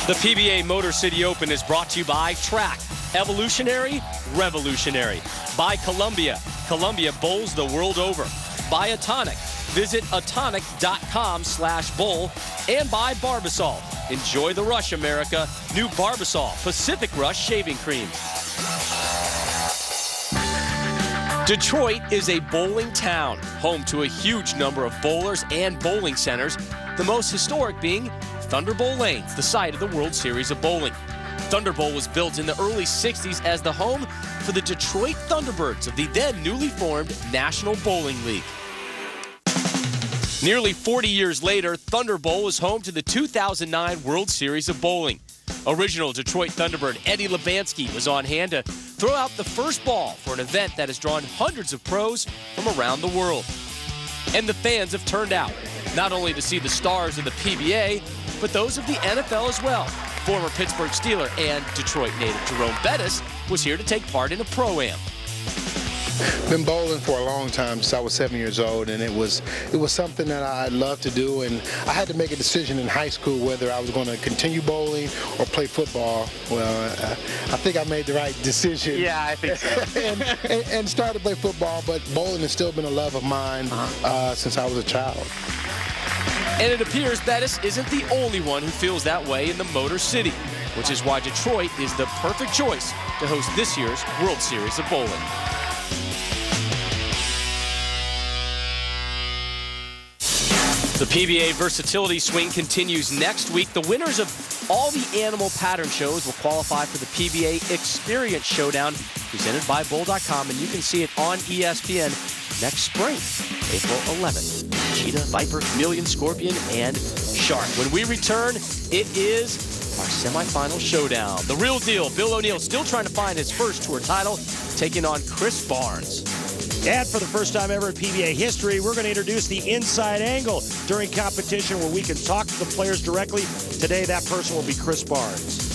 The PBA Motor City Open is brought to you by Track, evolutionary, revolutionary. By Columbia, Columbia bowls the world over. By Atonic, visit atonic.com/bowl. And by Barbasol, enjoy the rush, America. New Barbasol, Pacific Rush Shaving Cream. Detroit is a bowling town, home to a huge number of bowlers and bowling centers, the most historic being Thunder Bowl Lanes, the site of the World Series of Bowling. Thunder Bowl was built in the early 60s as the home for the Detroit Thunderbirds of the then newly formed National Bowling League. Nearly 40 years later, Thunder Bowl was home to the 2009 World Series of Bowling. Original Detroit Thunderbird Eddie Labansky was on hand to throw out the first ball for an event that has drawn hundreds of pros from around the world. And the fans have turned out, not only to see the stars of the PBA, but those of the NFL as well. Former Pittsburgh Steeler and Detroit native Jerome Bettis was here to take part in a Pro-Am. Been bowling for a long time since I was 7 years old, and it was something that I loved to do, and I had to make a decision in high school whether I was going to continue bowling or play football. Well, I think I made the right decision. Yeah, I think so. and started to play football, but bowling has still been a love of mine since I was a child. And it appears Bettis isn't the only one who feels that way in the Motor City, which is why Detroit is the perfect choice to host this year's World Series of Bowling. The PBA Versatility Swing continues next week. The winners of all the animal pattern shows will qualify for the PBA Experience Showdown presented by Bowl.com, and you can see it on ESPN next spring, April 11th. Cheetah, Viper, Chameleon, Scorpion, and Shark. When we return, it is our semifinal showdown. The real deal, Bill O'Neill still trying to find his first tour title, taking on Chris Barnes. And for the first time ever in PBA history, we're going to introduce the inside angle during competition where we can talk to the players directly. Today, that person will be Chris Barnes.